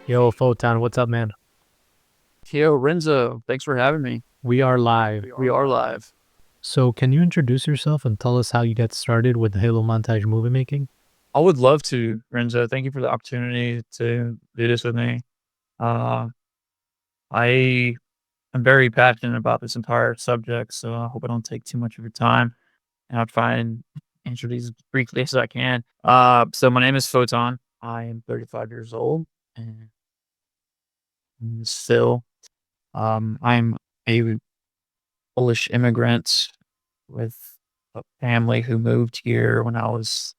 Yo, Photon, what's up, man? Yo, Renzo, thanks for having me. We are live. We are live. So, can you introduce yourself and tell us how you got started with Halo montage movie making? I would love to, Renzo. Thank you for the opportunity to do this with me. Uh, I am very passionate about this entire subject, so I hope I don't take too much of your time. And I'll try and answer these as briefly as I can. So my name is Photon. I am 35 years old, and still, I'm a Polish immigrant with a family who moved here when I was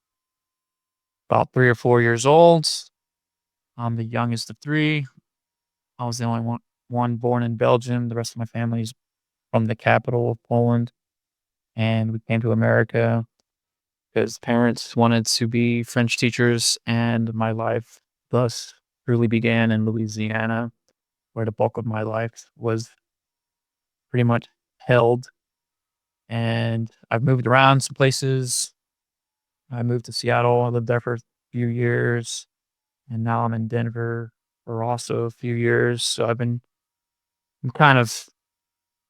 about 3 or 4 years old. I'm the youngest of three. I was the only one born in Belgium. The rest of my family is from the capital of Poland, and we came to America because parents wanted to be French teachers, and my life thus truly began in Louisiana, where the bulk of my life was pretty much held. And I've moved around some places. I moved to Seattle. I lived there for a few years, and now I'm in Denver for also a few years. So I'm kind of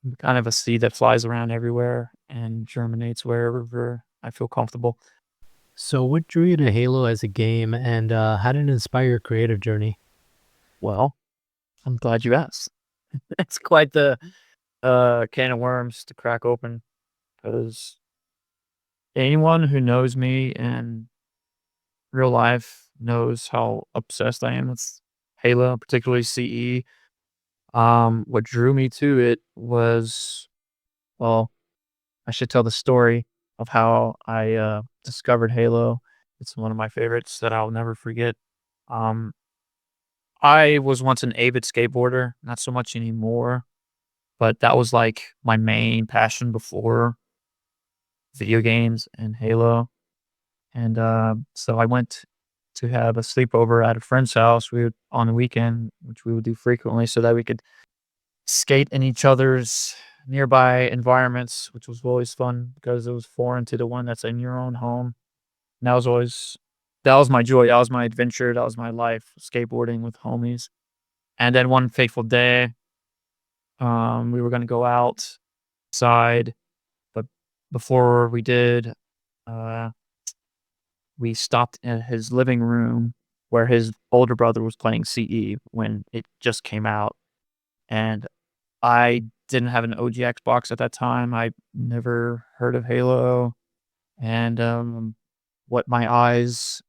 I'm kind of a seed that flies around everywhere and germinates wherever I feel comfortable. So, what drew you to Halo as a game, and how did it inspire your creative journey? Well, I'm glad you asked. It's quite the can of worms to crack open because anyone who knows me in real life knows how obsessed I am with Halo, particularly CE. What drew me to it was, well, I should tell the story of how I discovered Halo. It's one of my favorites that I'll never forget. Um, I was once an avid skateboarder, not so much anymore, but that was like my main passion before video games and Halo. And so I went to have a sleepover at a friend's house. We would on the weekend, which we would do frequently, so that we could skate in each other's nearby environments, which was always fun because it was foreign to the one that's in your own home. And that was my joy. That was my adventure. That was my life, skateboarding with homies. And then one fateful day, we were gonna go outside, but before we did, uh, we stopped in his living room where his older brother was playing CE when it just came out, and I didn't have an OG Xbox at that time. I never heard of Halo, and what my eyes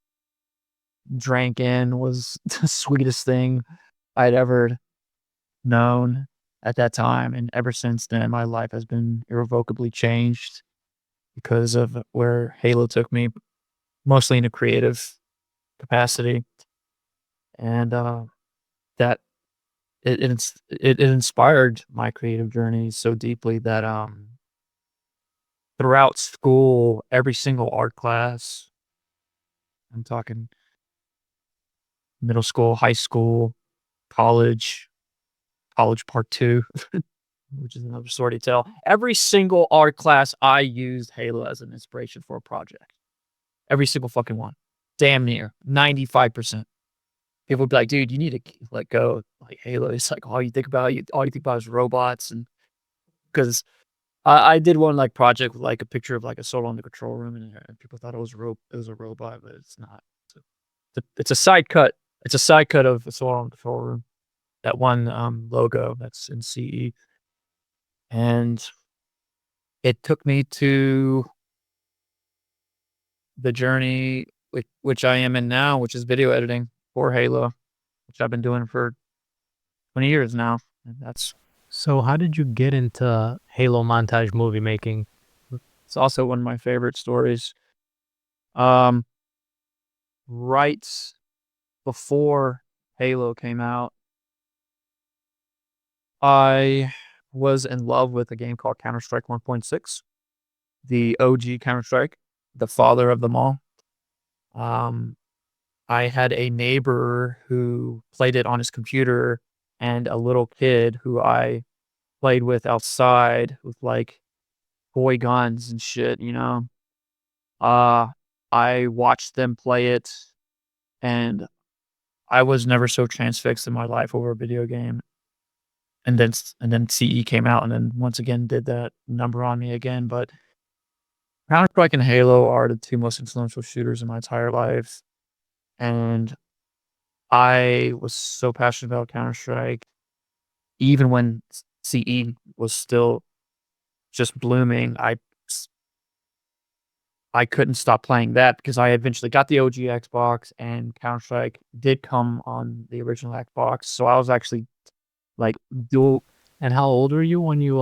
drank in was the sweetest thing I'd ever known at that time, and ever since then, my life has been irrevocably changed because of where Halo took me, mostly in a creative capacity, and, that it inspired my creative journey so deeply that, throughout school, every single art class, I'm talking middle school, high school, college, college part 2, which is another story to tell. Every single art class, I used Halo as an inspiration for a project. Every single fucking one. Damn near 95%. People would be like, "Dude, you need to let go." Like Halo, it's like all you think about is robots, and because I did one like project with like a picture of like a soul on the control room, and people thought it was a robot, but it's not. It's a side cut. It's a side cut of a soul on the control room. That one logo that's in CE, and it took me to the journey which I am in now, which is video editing for Halo, which I've been doing for 20 years now, and that's So, how did you get into Halo montage movie making? it's also one of my favorite stories. Um, right before Halo came out, I was in love with a game called Counter-Strike 1.6, the OG Counter-Strike, the father of them all. Um, I had a neighbor who played it on his computer and a little kid who I played with outside with, like, toy guns and shit, you know? Uh, I watched them play it, and I was never so transfixed in my life over a video game, and then CE came out and then once again did that number on me again, but Counter-Strike and Halo are the 2 most influential shooters in my entire life, and I was so passionate about Counter-Strike even when CE was still just blooming. S I couldn't stop playing that because I eventually got the OG Xbox and Counter-Strike did come on the original Xbox, so I was actually, like, dual And how old were you when you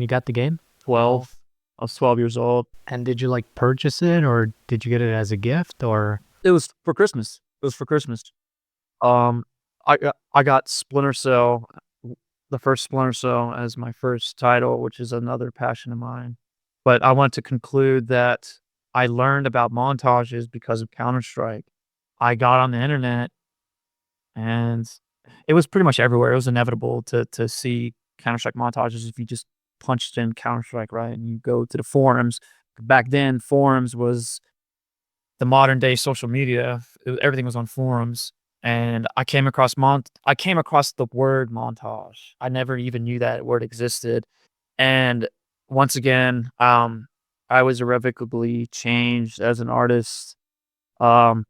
got the game? 12. I was 12 years old. And did you like purchase it or did you get it as a gift or It was for Christmas. It was for Christmas. Um, I got Splinter Cell, the first Splinter Cell as my first title, which is another passion of mine. But I want to conclude that I learned about montages because of Counter-Strike. I got on the internet and it was pretty much everywhere. It was inevitable to see Counter-Strike montages if you just punched in Counter-Strike, right? And you go to the forums. Back then, forums was the modern day social media. Everything was on forums, and I came across the word montage. I never even knew that word existed, and once again, I was irrevocably changed as an artist, um,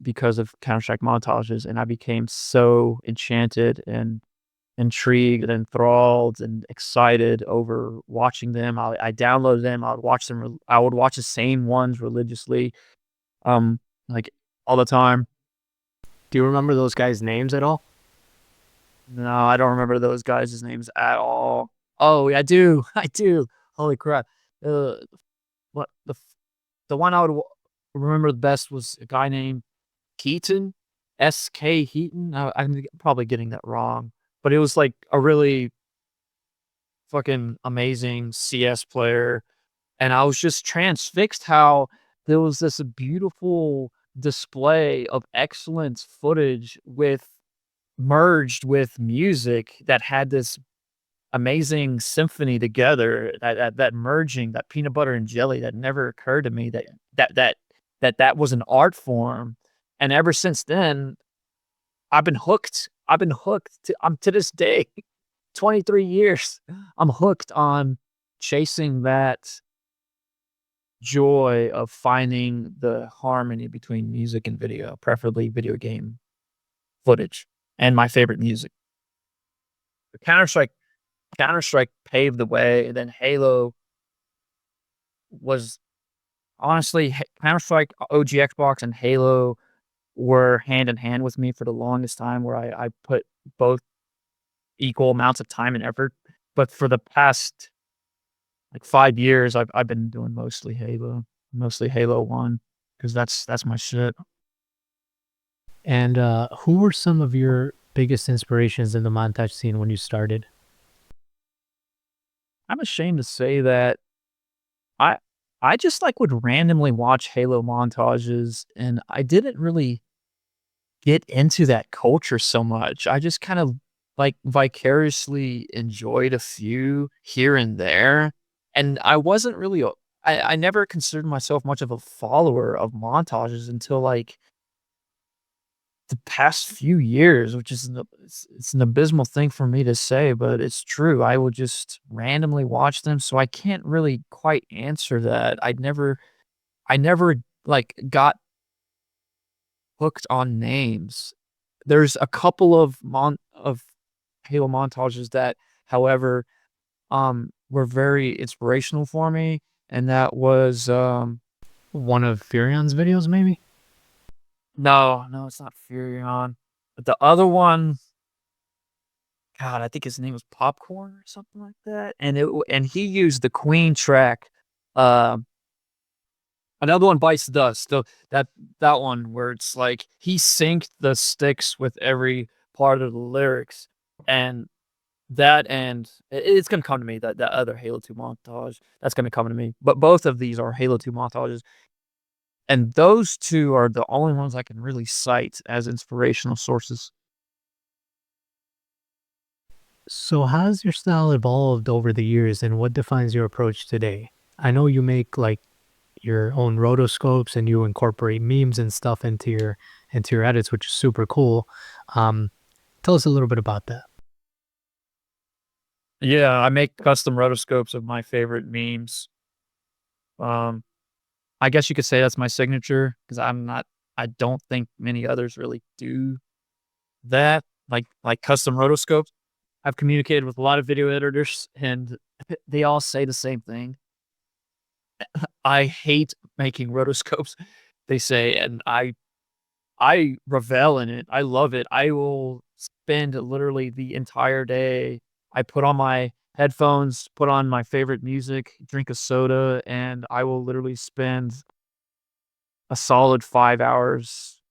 because of Counter-Strike montages, and I became so enchanted and intrigued and enthralled and excited over watching them. I downloaded them. I would watch the same ones religiously, um, like, all the time. do you remember those guys' names at all? No, I don't remember those guys' names at all. Oh, yeah, I do. I do. Holy crap. Uh, what the one I would remember the best was a guy named Keaton, S.K. Heaton. I'm probably getting that wrong, but it was like a really fucking amazing CS player, and I was just transfixed how there was this beautiful display of excellent footage with merged with music that had this amazing symphony together, that merging, that peanut butter and jelly that never occurred to me that that that was an art form, and ever since then, I've been hooked. I've been hooked to this day, 23 years, I'm hooked on chasing that joy of finding the harmony between music and video, preferably video game footage, and my favorite music. Counter-Strike Counter-Strike paved the way, and then Halo was honestly, Counter-Strike, OG Xbox, and Halo were hand in hand with me for the longest time where I put both equal amounts of time and effort, but for the past, like, 5 years, I've been doing mostly Halo 1, 'cause that's my shit. And who were some of your biggest inspirations in the montage scene when you started? I'm ashamed to say that I I just, like, would randomly watch Halo montages, and I didn't really get into that culture so much. I just kind of, like, vicariously enjoyed a few here and there, and I wasn't really a I never considered myself much of a follower of montages until, like, the past few years, which is it's an abysmal thing for me to say, but it's true. I would just randomly watch them, so I can't really quite answer that. I never, like, got hooked on names. There's a couple of Halo montages that, however, were very inspirational for me, and that was, One of Furion's videos, maybe? no, it's not Furion. The other one, God, I think his name was Popcorn or something like that, and he used the Queen track, um another one Bites the Dust, that that one where it's like he synced the sticks with every part of the lyrics, and it's gonna come to me, that other Halo 2 montage, that's gonna come to me, but both of these are Halo 2 montages, and those 2 are the only ones I can really cite as inspirational sources. So, how's your style evolved over the years and what defines your approach today? I know you make like your own rotoscopes and you incorporate memes and stuff into into your edits, which is super cool. Um, Tell us a little bit about that. Yeah, I make custom rotoscopes of my favorite memes. Um, I guess you could say that's my signature because I don't think many others really do that. Like custom rotoscopes. I've communicated with a lot of video editors and they all say the same thing. I hate making rotoscopes, they say, and I revel in it. I love it. I will spend literally the entire day. I put on my headphones, put on my favorite music, drink a soda, and I will literally spend a solid 5 hours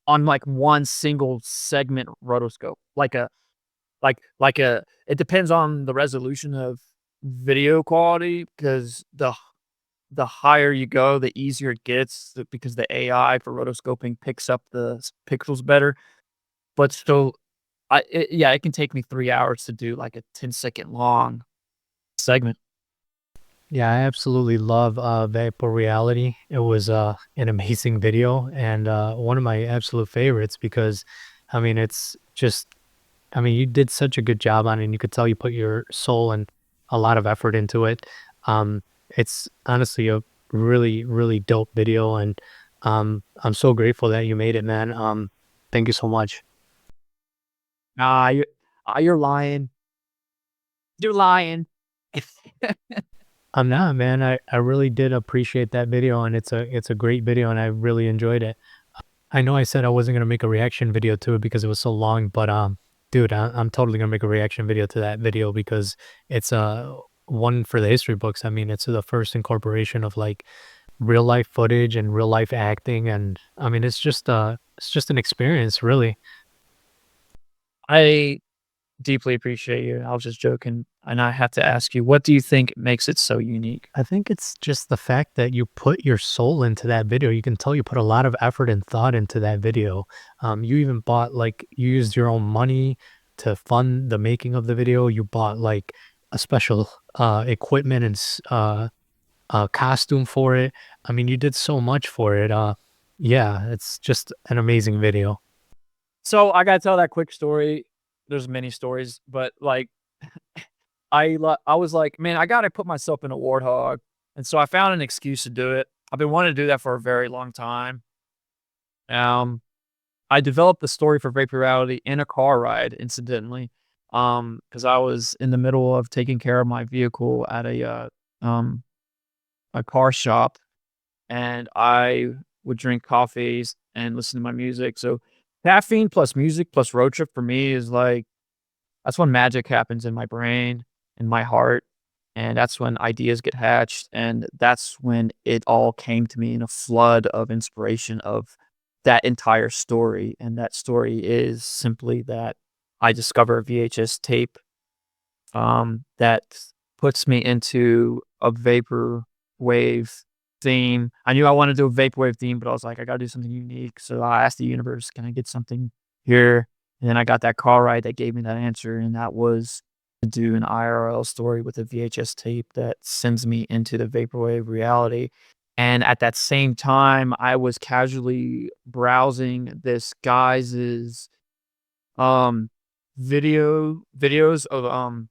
on, like, one single segment rotoscope. Like a it depends on the resolution of video quality because the higher you go, the easier it gets because the AI for rotoscoping picks up the pixels better. But still, yeah, it can take me 3 hours to do like a 10-second long segment. Yeah, I absolutely love Vapor Reality. It was an amazing video and one of my absolute favorites because, I mean, it's just, I mean, you did such a good job on it, and you could tell you put your soul and a lot of effort into it. Um, it's honestly a really, really dope video, and I'm so grateful that you made it, man. Thank you so much. Nah, you're lying. You're lying. I'm not, man. I really did appreciate that video, and it's a great video, and I really enjoyed it. I know I said I wasn't gonna make a reaction video to it because it was so long, but dude, I'm totally gonna make a reaction video to that video because it's one for the history books. I mean, it's the first incorporation of like real life footage and real life acting, and I mean, it's just an experience, really. I deeply appreciate you. I was just joking, and I have to ask you, what do you think makes it so unique? I think it's just the fact that you put your soul into that video. You can tell you put a lot of effort and thought into that video. You even bought like you used your own money to fund the making of the video. You bought like a special equipment and costume for it. I mean, you did so much for it. Yeah, it's just an amazing video. So, I gotta tell that quick story. There's many stories, but, like, I was like, "Man, I gotta put myself in a warthog," and so I found an excuse to do it. I've been wanting to do that for a very long time. Um, I developed the story for Vapor Reality in a car ride, incidentally, because I was in the middle of taking care of my vehicle at um, a car shop, and I would drink coffees and listen to my music. So caffeine plus music plus road trip for me is like that's when magic happens in my brain, in my heart, and that's when ideas get hatched, and that's when it all came to me in a flood of inspiration of that entire story, and that story is simply that I discover a VHS tape that puts me into a vaporwave theme. I knew I wanted to do a vaporwave theme, but I was like, I gotta do something unique. So I asked the universe, can I get something here? And then I got that call right that gave me that answer, and that was to do an IRL story with a VHS tape that sends me into the vaporwave reality. And at that same time, I was casually browsing this guy's um videos of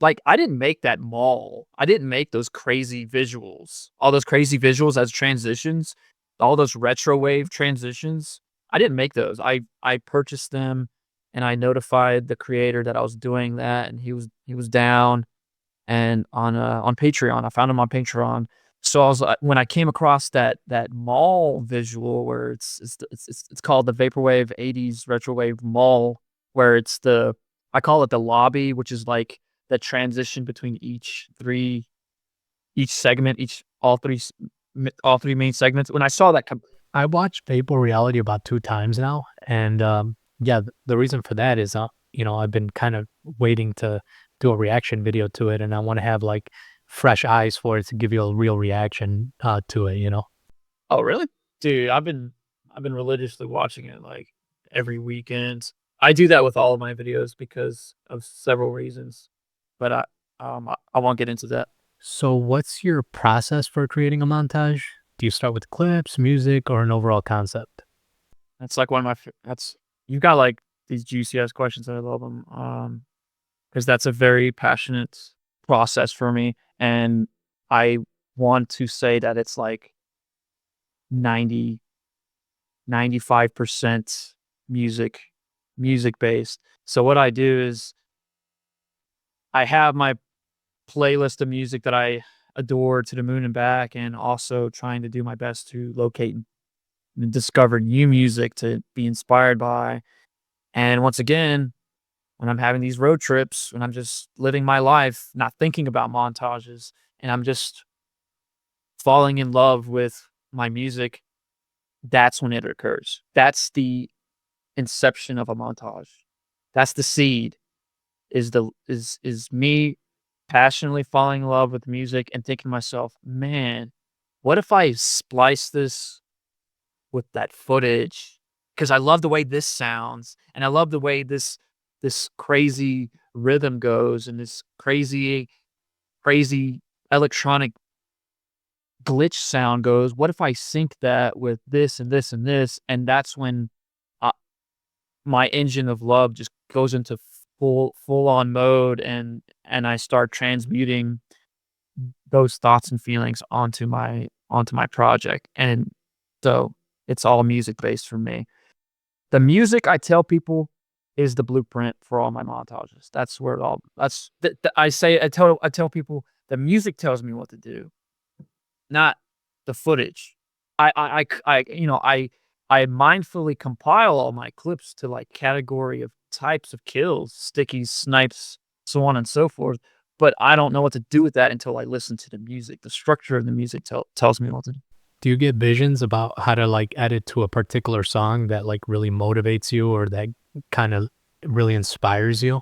like, I didn't make that mall. I didn't make those crazy visuals. All those crazy visuals as transitions, all those retro wave transitions. I didn't make those. I purchased them and I notified the creator that I was doing that and he was down and on Patreon. I found him on Patreon. So I was like, when I came across that mall visual where it's called the Vaporwave 80s Retrowave Mall, where it's the I call it the lobby, which is like the transition between each segment, each all three main segments. When I saw that I watched Vapor Reality about 2 times now, and, yeah, the reason for that is, I've been kind of waiting to do a reaction video to it, and I wanna have, like, fresh eyes for it to give you a real reaction, to it, you know? oh, really? Dude, I've been religiously watching it, like, every weekend. I do that with all of my videos because of several reasons, but I won't get into that. So what's your process for creating a montage? Do you start with clips, music, or an overall concept? That's like one of my that's you got like these juicy ass questions and I love them. Because that's a very passionate process for me. And I want to say that it's like 90, 95% music, music based. So what I do is I have my playlist of music that I adore to the moon and back, and also trying to do my best to locate and discover new music to be inspired by. And once again, when I'm having these road trips, when I'm just living my life, not thinking about montages, and I'm just falling in love with my music, that's when it occurs. That's the inception of a montage. That's the seed is me passionately falling in love with music and thinking to myself, man, what if I splice this with that footage? Because I love the way this sounds, and I love the way this crazy rhythm goes, and this crazy electronic glitch sound goes. What if I sync that with this and this and this? And that's when uh, my engine of love just goes into full on mode, and I start transmuting those thoughts and feelings onto my project. And so it's all music based for me. The music I tell people is the blueprint for all my montages. That's where it all that's I say I tell people the music tells me what to do, not the footage. You know, I mindfully compile all my clips to like category of types of kills, stickies, snipes, so on and so forth. But I don't know what to do with that until I listen to the music. The structure of the music tells me what to do. Do you get visions about how to like edit to a particular song that like really motivates you or that kind of really inspires you?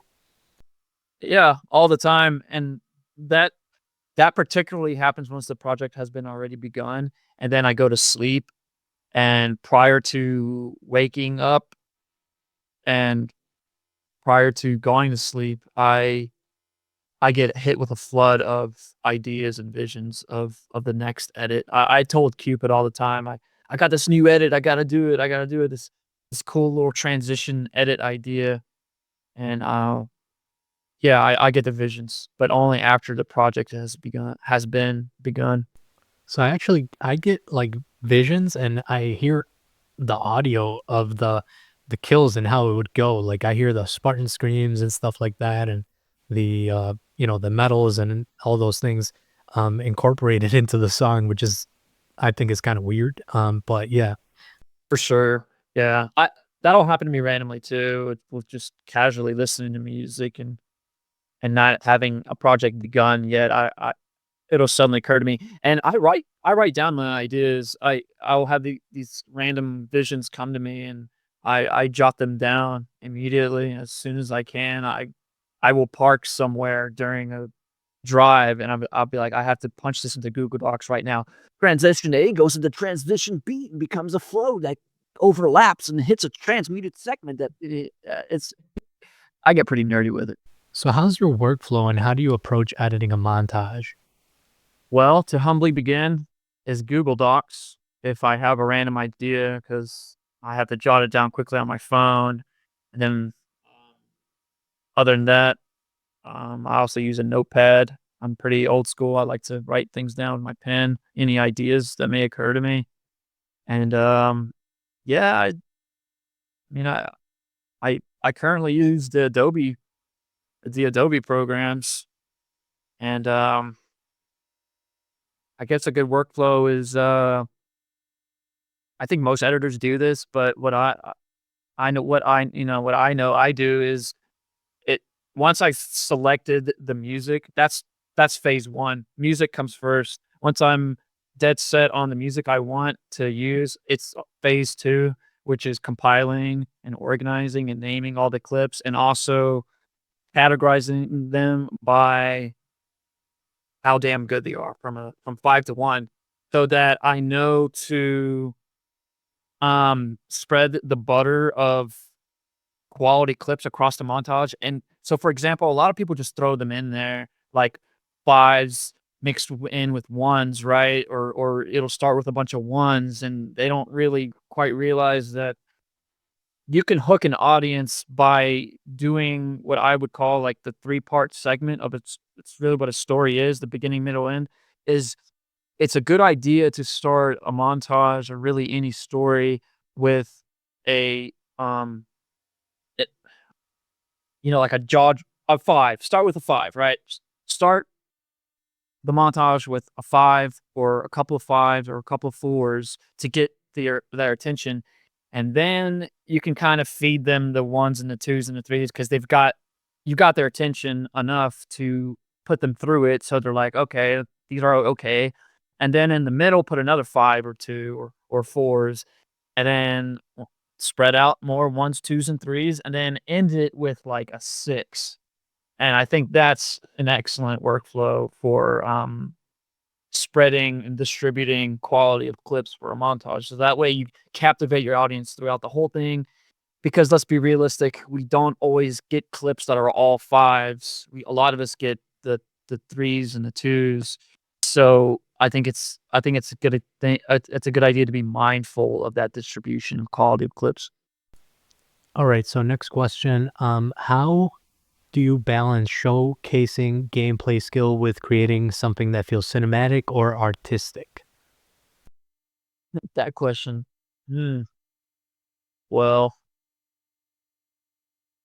Yeah, all the time. And that that particularly happens once the project has been already begun. And then I go to sleep. And prior to waking up and prior to going to sleep, I get hit with a flood of ideas and visions of the next edit. I told Cupid all the time, I got this new edit, I gotta do it, I gotta do it. This cool little transition edit idea. And yeah, I get the visions, but only after the project has been begun. So I get like visions and I hear the audio of the kills and how it would go. Like I hear the Spartan screams and stuff like that and the you know, the metals and all those things incorporated into the song, which is I think is kind of weird. But yeah. For sure. Yeah. I That'll happen to me randomly too, with just casually listening to music and not having a project begun yet. I it'll suddenly occur to me, and I write down my ideas. I'll have these random visions come to me, and I jot them down immediately as soon as I can. I will park somewhere during a drive, and I'll be like, I have to punch this into Google Docs right now. Transition A goes into transition B and becomes a flow that overlaps and hits a transmuted segment that it's. I get pretty nerdy with it. So how's your workflow and how do you approach editing a montage? Well, to humbly begin is Google Docs. If I have a random idea, because I have to jot it down quickly on my phone, and then other than that, I also use a notepad. I'm pretty old school. I like to write things down with my pen, any ideas that may occur to me. And yeah, mean, I currently use the Adobe programs, and I guess a good workflow is I think most editors do this, but I know what I you know what I know I do is it once I selected the music, that's phase one. Music comes first. Once I'm dead set on the music I want to use, it's phase two, which is compiling and organizing and naming all the clips and also categorizing them by how damn good they are from 5 to 1 so that I know to spread the butter of quality clips across the montage. And so, for example, a lot of people just throw them in there like fives mixed in with ones, right? Or it'll start with a bunch of ones, and they don't really quite realize that. you can hook an audience by doing what I would call like the three-part segment of it's really what a story is, the beginning, middle, end, is it's a good idea to start a montage or really any story with a, um, it like a jaw a 5. Start with a 5, right? Start the montage with a 5 or a couple of 5s or a couple of 4s to get their attention, and then you can kind of feed them the 1s and the 2s and the 3s because you got their attention enough to put them through it, so they're like, "Okay, these are okay." And then in the middle, put another 5 or 2 or 4s, and then spread out more 1s, 2s, and 3s, and then end it with, like, a 6. And I think that's an excellent workflow for, spreading and distributing quality of clips for a montage. So that way you captivate your audience throughout the whole thing. Because let's be realistic, we don't always get clips that are all 5s. A lot of us get the 3s and the 2s. So I think it's a good thing. It's a good idea to be mindful of that distribution of quality of clips. All right, so next question. How do you balance showcasing gameplay skill with creating something that feels cinematic or artistic? That question. Hmm. Well,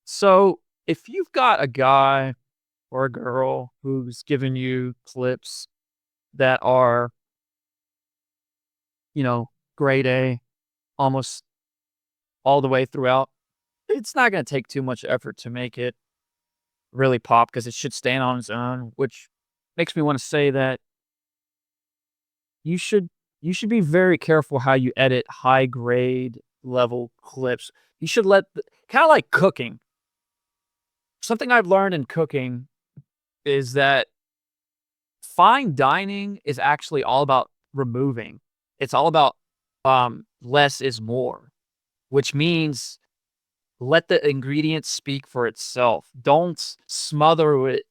so if you've got a guy or a girl who's giving you clips that are, you know, grade A almost all the way throughout, it's not going to take too much effort to make it really pop because it should stand on its own, which makes me want to say that you should you should be very careful how you edit high grade level clips. You should let kind of like cooking. Something I've learned in cooking is that fine dining is actually all about removing. It's all about less is more, which means let the ingredients speak for itself. Don't smother it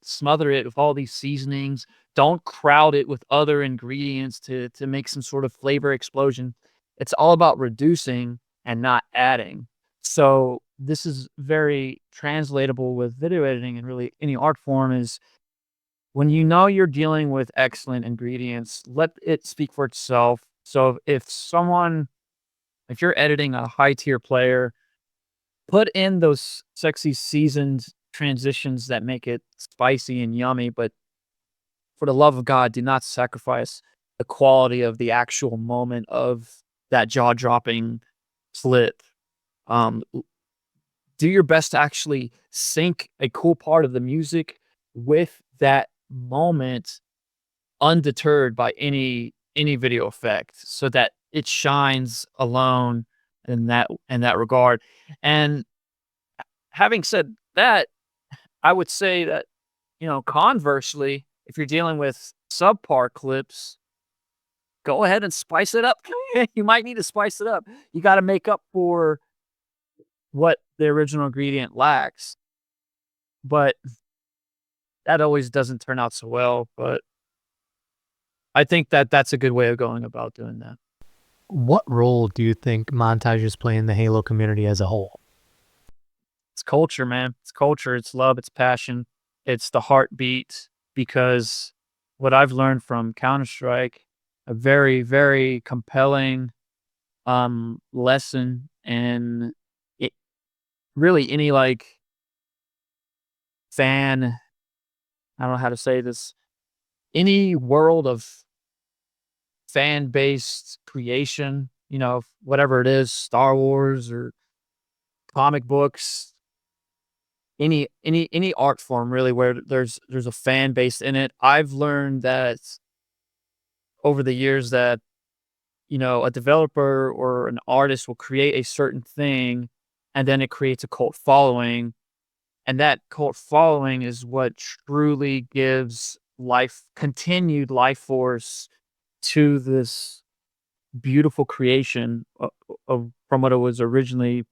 with all these seasonings. Don't crowd it with other ingredients to make some sort of flavor explosion. It's all about reducing and not adding. So this is very translatable with video editing and really any art form is when you know you're dealing with excellent ingredients, let it speak for itself. So if you're editing a high tier player, put in those sexy seasoned transitions that make it spicy and yummy, but for the love of God, do not sacrifice the quality of the actual moment of that jaw-dropping flip. L Do your best to actually sync a cool part of the music with that moment undeterred by any video effect so that it shines alone in that regard. And having said that, I would say that, conversely, if you're dealing with subpar clips, go ahead and spice it up. You might need to spice it up. You gotta make up for what the original ingredient lacks, but that always doesn't turn out so well, but I think that that's a good way of going about doing that. What role do you think montages play in the Halo community as a whole? It's culture, man. It's culture, it's love, it's passion, it's the heartbeat because what I've learned from Counter-Strike, a very, very compelling, lesson and it really any, like, fan I don't know how to say this, any world of fan-based creation, whatever it is, Star Wars or comic books, any art form really where there's a fan base in it. I've learned that over the years that, a developer or an artist will create a certain thing and then it creates a cult following. And that cult following is what truly gives continued life force to this beautiful creation of from what it was originally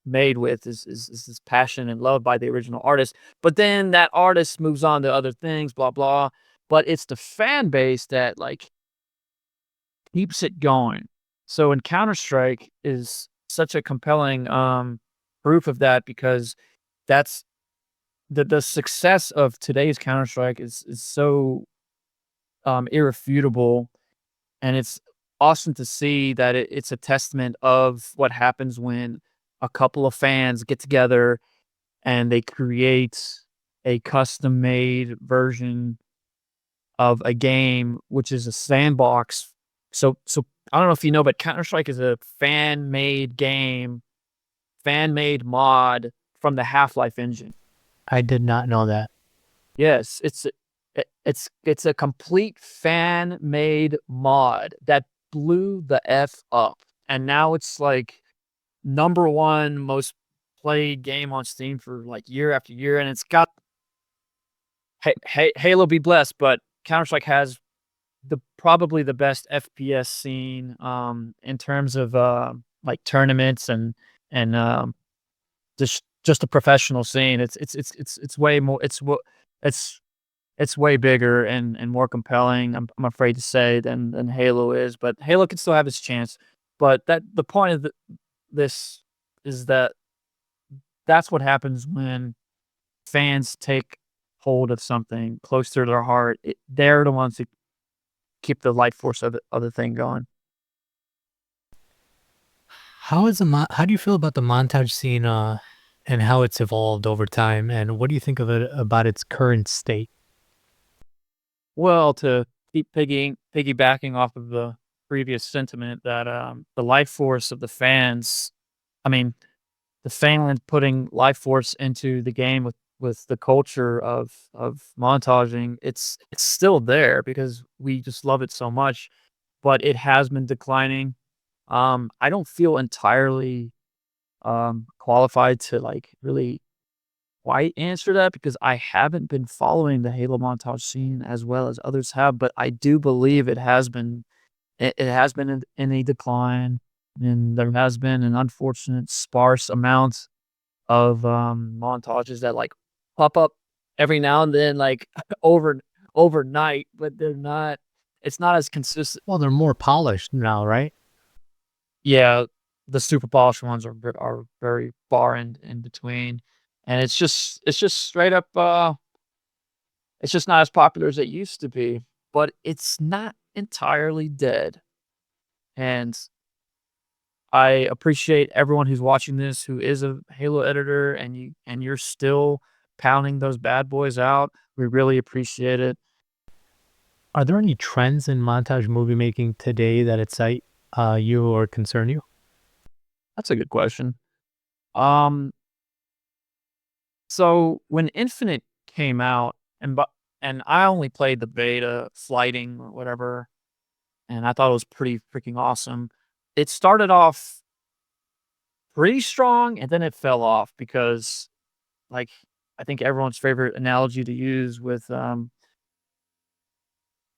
made with is this passion and love by the original artist. But then that artist moves on to other things, blah blah. But it's the fan base that like keeps it going. So in Counter Strike is such a compelling proof of that because that's the success of today's Counter-Strike is so, irrefutable, and it's awesome to see that it's a testament of what happens when a couple of fans get together and they create a custom-made version of a game, which is a sandbox. So I don't know if you know, but Counter-Strike is a fan-made game, fan-made mod from the Half-Life engine. I did not know that. Yes, it's a complete fan-made mod that blew the F up, and now it's, like, number 1 most played game on Steam for, like, year after year, and it's got Halo be blessed, but Counter-Strike has probably the best FPS scene, in terms of, like, tournaments and just a professional scene. It's way more it's it's way bigger and more compelling, I'm afraid to say, than Halo is, but Halo can still have its chance. But the point of this is that that's what happens when fans take hold of something close to their heart. They're the ones who keep the life force of the thing going. How do you feel about the montage scene, and how it's evolved over time, and what do you think of it about its current state? Well, to keep piggybacking off of the previous sentiment that, the life force of the fans, I mean, the fans putting life force into the game with the culture of montaging, it's still there because we just love it so much, but it has been declining. I don't feel entirely, qualified to, like, really quite answer that because I haven't been following the Halo montage scene as well as others have, but I do believe it has been in a decline, and there has been an unfortunate sparse amount of, montages that, like, pop up every now and then, like, over overnight, but it's not as consistent. Well, they're more polished now, right? Yeah, the super polished ones are very far in between, and it's just straight up, it's just not as popular as it used to be, but it's not entirely dead, and I appreciate everyone who's watching this who is a Halo editor and you're still pounding those bad boys out. We really appreciate it. Are there any trends in montage movie making today that excite, you or concern you? That's a good question. Um, so when Infinite came out and I only played the beta flighting or whatever, and I thought it was pretty freaking awesome. It started off pretty strong and then it fell off because, like, I think everyone's favorite analogy to use with,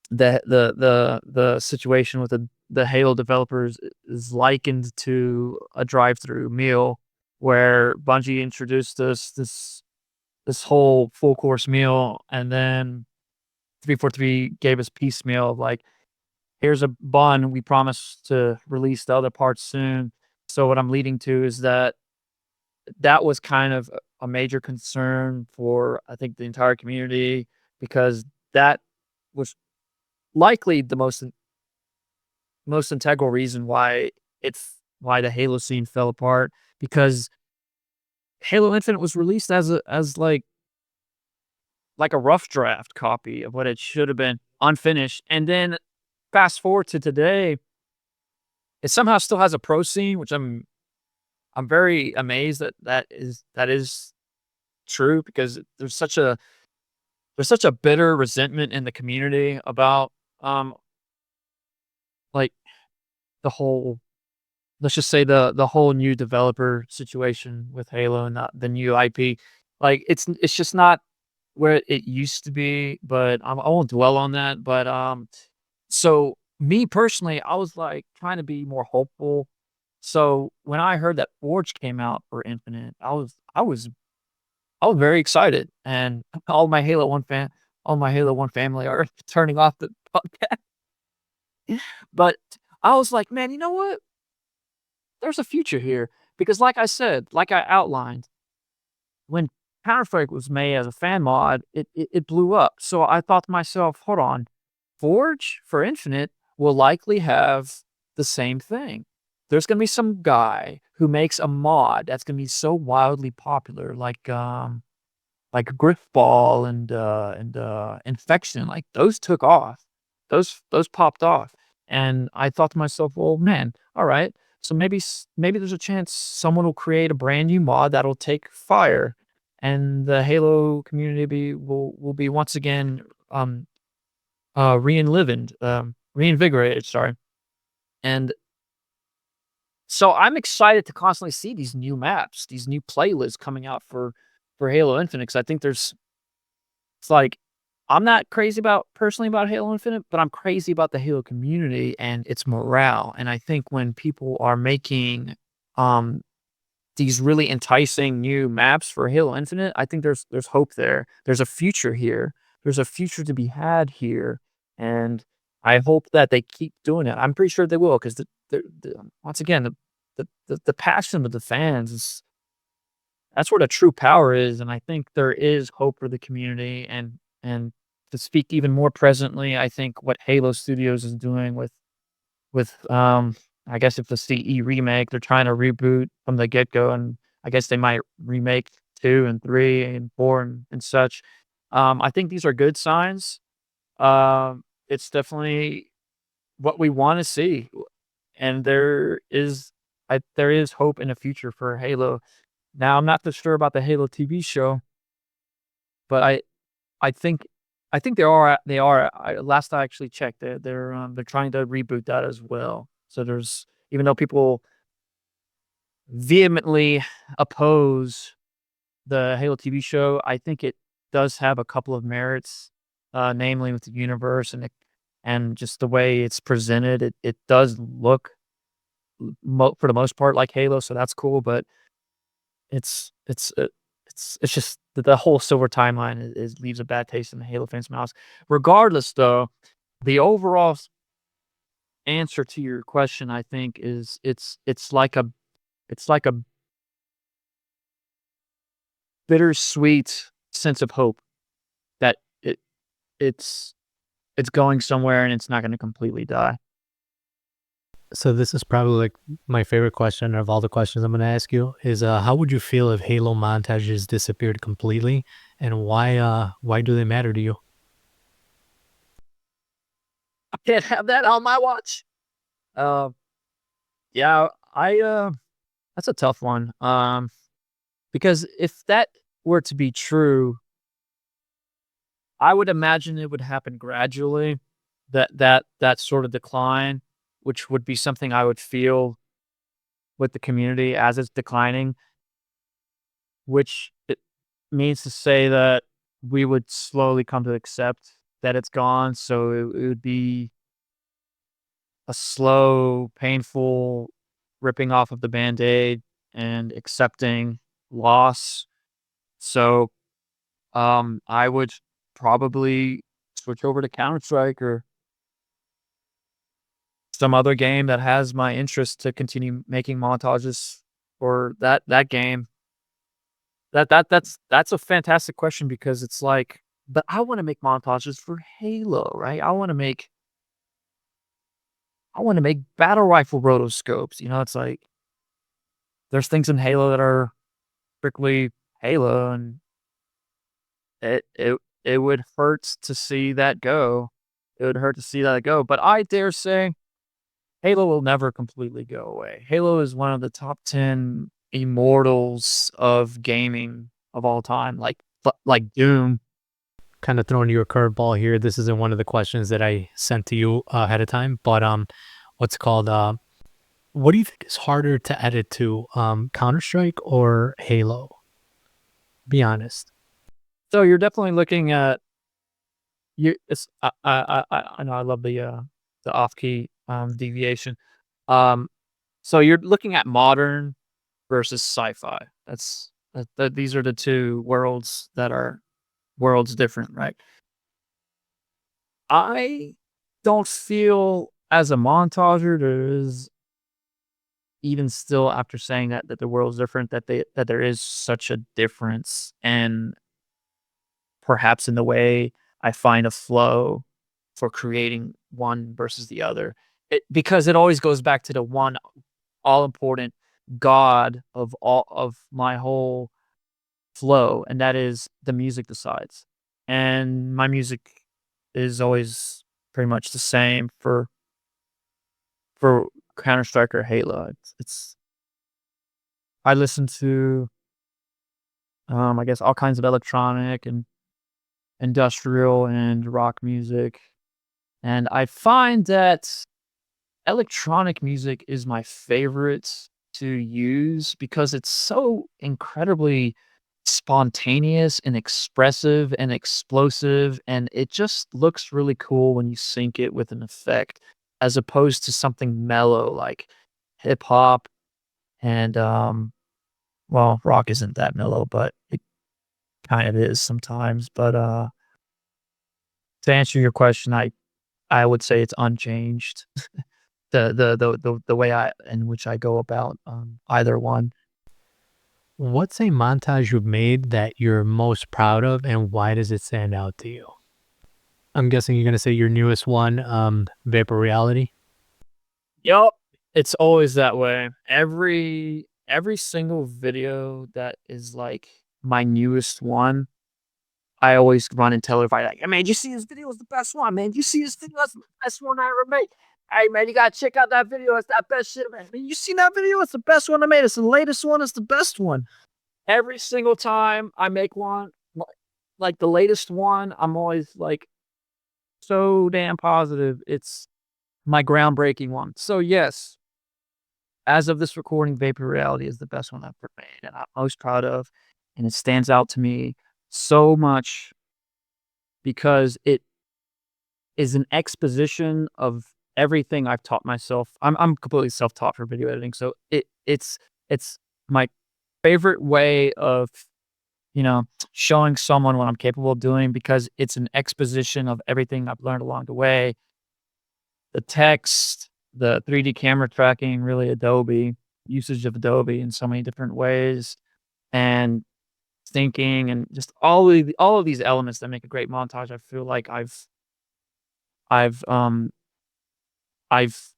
the situation with the Halo developers is likened to a drive-through meal where Bungie introduced us this whole full course meal, and then 343 gave us piecemeal of like, "Here's a bun, we promise to release the other parts soon." So what I'm leading to is that that was kind of a major concern for, I think, the entire community because that was likely the most integral reason why the Halo scene fell apart because Halo Infinite was released as like a rough draft copy of what it should have been, unfinished, and then fast forward to today, it somehow still has a pro scene, which I'm very amazed that that is true because there's such a bitter resentment in the community about, um, like, the whole let's just say the whole new developer situation with Halo and the new IP. Like, it's just not where it used to be, but, I won't dwell on that, but, so me personally, I was, like, trying to be more hopeful. So when I heard that Forge came out for Infinite, I was very excited, and all my Halo 1 family are turning off the podcast. But I was like, "Man, you know what? There's a future here." because like I said, like I outlined, when Counter-Strike was made as a fan mod, it blew up. So I thought to myself, hold on, Forge for Infinite will likely have the same thing. There's gonna be some guy who makes a mod that's gonna be so wildly popular, like Griffball and Infection, like those took off. Those popped off. And I thought to myself, well, man, all right. So maybe there's a chance someone will create a brand new mod that'll take fire and the Halo community will be once again reinvigorated, sorry. And so I'm excited to constantly see these new maps, these new playlists coming out for Halo Infinite, because I think it's like, I'm not crazy about personally about Halo Infinite, but I'm crazy about the Halo community and its morale. And I think when people are making um these really enticing new maps for Halo Infinite, I think there's hope there. There's a future here. There's a future to be had here, and I hope that they keep doing it. I'm pretty sure they will, because once again the passion of the fans is that's where the true power is, and I think there is hope for the community. And to speak even more presently, I think what Halo Studios is doing with I guess if the CE remake, they're trying to reboot from the get-go, and I guess they might remake 2 and 3 and 4 and such. I think these are good signs. It's definitely what we wanna see, and there is hope in the future for Halo. Now, I'm not too sure about the Halo TV show, but I think last I actually checked, they're trying to reboot that as well. So there's even though people vehemently oppose the Halo TV show, I think it does have a couple of merits, namely with the universe and just the way it's presented. It does look for the most part like Halo, so that's cool. But it's it's uh, it's just the whole silver timeline is leaves a bad taste in the Halo fans' mouths. Regardless, though, the overall answer to your question, I think, is it's like a bittersweet sense of hope that it's it's going somewhere and it's not gonna completely die. So this is probably like my favorite question of all the questions I'm going to ask you is how would you feel if Halo montages disappeared completely, and why do they matter to you? I can't have that on my watch. Uh, yeah, that's a tough one. Because if that were to be true, I would imagine it would happen gradually. That sort of decline, which would be something I would feel with the community as it's declining, which it means to say that we would slowly come to accept that it's gone. So it would be a slow, painful ripping off of the band-aid and accepting loss. So I would probably switch over to Counter-Strike or some other game that has my interest to continue making montages for that game. That's a fantastic question, because it's like, but I wanna make montages for Halo, right? I wanna make battle rifle rotoscopes, it's like, there's things in Halo that are strictly Halo, and it would hurt to see that go. It would hurt to see that go, but I dare say Halo will never completely go away. Halo is one of the top 10 immortals of gaming of all time, like Doom. Kind of throwing you a curveball here. This isn't one of the questions that I sent to you ahead of time, but what's it called? What do you think is harder to edit to, Counter Strike or Halo? Be honest. So you're definitely looking at you it's I know I love the off-key, deviation. Um, so you're looking at modern versus sci-fi. These are the 2 worlds that are worlds different, right? I don't feel as a montager there is even still after saying that the world's different, that there is such a difference, and perhaps in the way I find a flow for creating one versus the other. Because it always goes back to the one all important God of all of my whole flow, and that is the music decides. And my music is always pretty much the same for Counter Strike or Halo. It's I listen to I guess all kinds of electronic and industrial and rock music. And I find that electronic music is my favorite to use because it's so incredibly spontaneous and expressive and explosive, and it just looks really cool when you sync it with an effect, as opposed to something mellow like hip hop and, well, rock isn't that mellow, but it kind of is sometimes. But, to answer your question, I would say it's unchanged. The way I in which I go about, either one. What's a montage you've made that you're most proud of, and why does it stand out to you? I'm guessing you're gonna say your newest one, Vapor Reality? Yup. It's always that way. Every single video that is, like, my newest one, I always run and tell everybody, like, "Hey, man, you see this video? It's the best one, man. You see this video? That's the best one I ever made. Hey, man, you gotta check out that video. It's that best shit, man. You seen that video? It's the best one I made. It's the latest one. It's the best one." Every single time I make one, like the latest one, I'm always, like, so damn positive it's my groundbreaking one. So, yes, as of this recording, Vapor Reality is the best one I've ever made, and I'm most proud of, and it stands out to me so much because it is an exposition of everything I've taught myself. I'm completely self-taught for video editing, so it's my favorite way of, you know, showing someone what I'm capable of doing because it's an exposition of everything I've learned along the way. The text, the 3D camera tracking, really Adobe, usage of Adobe in so many different ways, and thinking and just all of these elements that make a great montage. I feel like I've, um, I've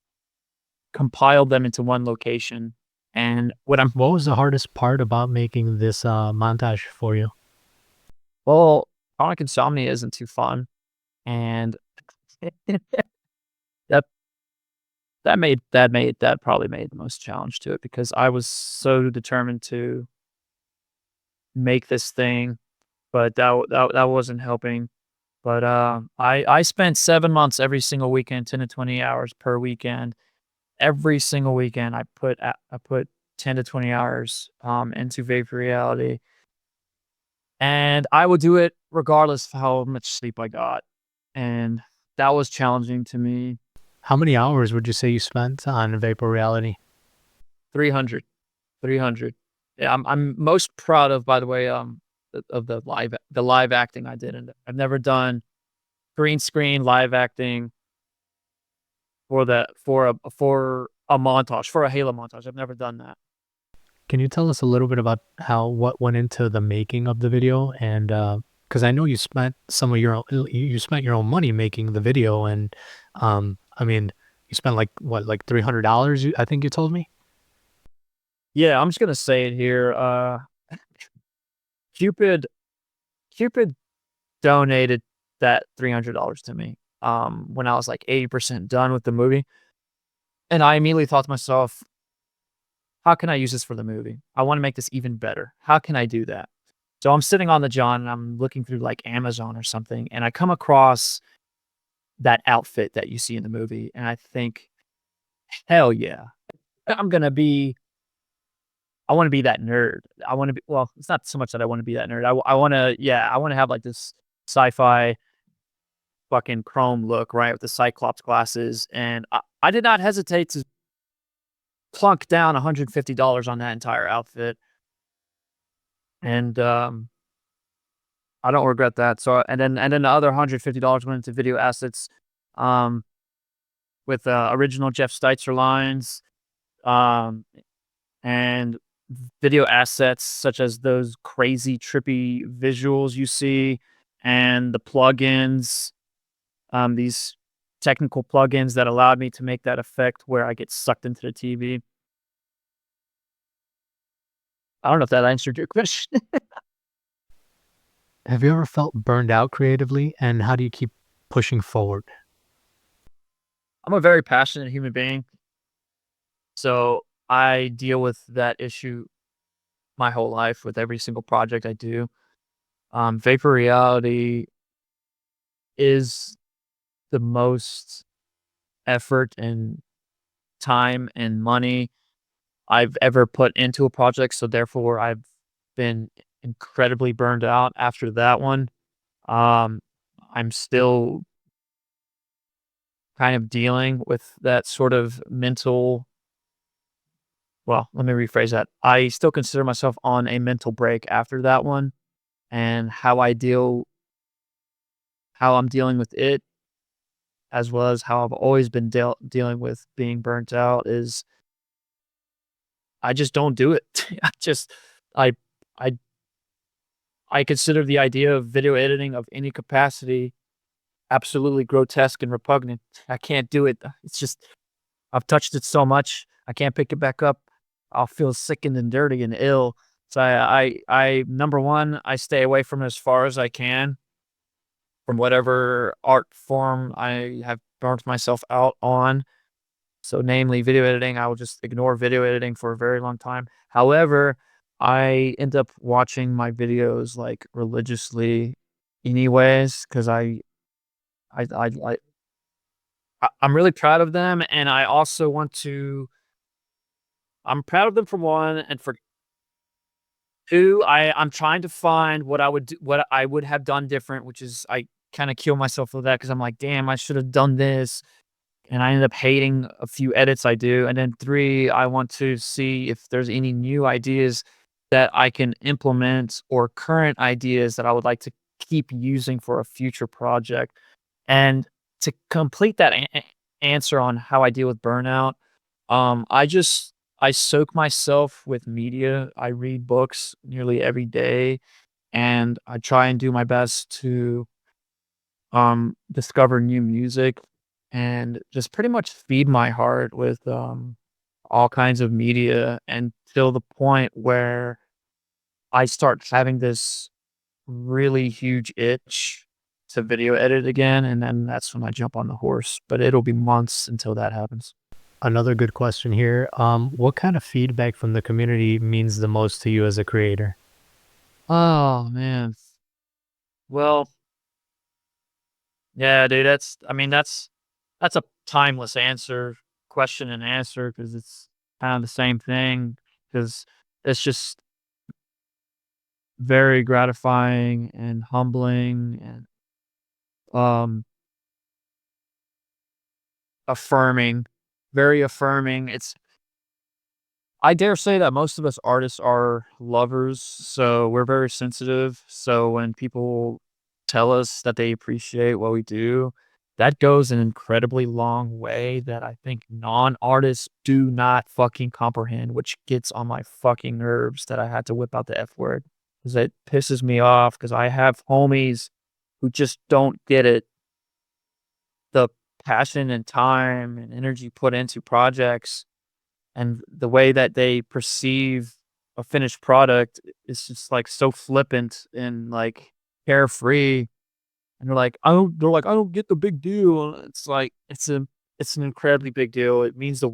compiled them into one location, and what I'm What was the hardest part about making this, montage for you? well, chronic insomnia isn't too fun, and that that probably made the most challenge to it because I was so determined to make this thing, but that wasn't helping. But, I spent 7 months every single weekend, 10 to 20 hours per weekend. Every single weekend, I put 10 to 20 hours, into Vapor Reality, and I would do it regardless of how much sleep I got, and that was challenging to me. How many hours would you say you spent on Vapor Reality? 300, 300. Yeah, I'm most proud of, by the way, of the live acting I did in it. I've never done green screen live acting for a montage, for a Halo montage. I've never done that. Can you tell us a little bit about what went into the making of the video? And because I know you spent some of your own, you spent your own money making the video, and I mean, you spent like what, like $300? I think you told me. Yeah, I'm just gonna say it here. Cupid Cupid donated that $300 to me, when I was like 80% done with the movie, and I immediately thought to myself, "How can I use this for the movie? I want to make this even better. How can I do that?" So I'm sitting on the John and I'm looking through like Amazon or something, and I come across that outfit that you see in the movie, and I think, "Hell yeah. I'm gonna be I wanna be that nerd." I wanna be well, it's not so much that I wanna be that nerd. I wanna yeah, I wanna have, like, this sci-fi fucking chrome look, right, with the Cyclops glasses, and I did not hesitate to plunk down $150 on that entire outfit, and, I don't regret that, so and then the other $150 went into video assets, um, with, original Jeff Steitzer lines, Um, and video assets such as those crazy trippy visuals you see and the plugins, these technical plugins that allowed me to make that effect where I get sucked into the TV. I don't know if that answered your question. Have you ever felt burned out creatively, and how do you keep pushing forward? I'm a very passionate human being, so I deal with that issue my whole life with every single project I do. Vapor reality is the most effort and time and money I've ever put into a project, so therefore I've been incredibly burned out after that one. Um, I'm still kind of dealing with that sort of mental well, let me rephrase that. I still consider myself on a mental break after that one, and how I'm dealing with it, as well as how I've always been dealing with being burnt out is I just don't do it. I just I I I consider the idea of video editing of any capacity absolutely grotesque and repugnant. I can't do it. It's just I've touched it so much, I can't pick it back up. I'll feel sickened and dirty and ill. So I number 1, I stay away from it as far as I can from whatever art form I have burnt myself out on. So namely video editing, I will just ignore video editing for a very long time. However, I end up watching my videos, like, religiously anyways, 'cause I I'm really proud of them, and I also want to I'm proud of them for 1, and for 2, I'm trying to find what I would have done different, which is I kinda kill myself for that because 'cause I'm like, "Damn, I should have done this." And I ended up hating a few edits I do. And then 3, I want to see if there's any new ideas that I can implement or current ideas that I would like to keep using for a future project. And to complete that answer on how I deal with burnout, I soak myself with media. I read books nearly every day, and I try and do my best to discover new music and just pretty much feed my heart with, all kinds of media until the point where I start having this really huge itch to video edit again, and then that's when I jump on the horse, but it'll be months until that happens. Another good question here. What kind of feedback from the community means the most to you as a creator? Oh, man. Well, yeah, dude, that's a timeless question and answer because it's kinda the same thing. Because it's just very gratifying and humbling and, um, affirming, very affirming. I dare say that most of us artists are lovers, so we're very sensitive. So when people tell us that they appreciate what we do, that goes an incredibly long way that I think non-artists do not fucking comprehend, which gets on my fucking nerves that I had to whip out the F word because it pisses me off because I have homies who just don't get it. The passion and time and energy put into projects and the way that they perceive a finished product is just, like, so flippant and, like, carefree, and "I don't get the big deal," and it's like, it's an incredibly big deal. It means the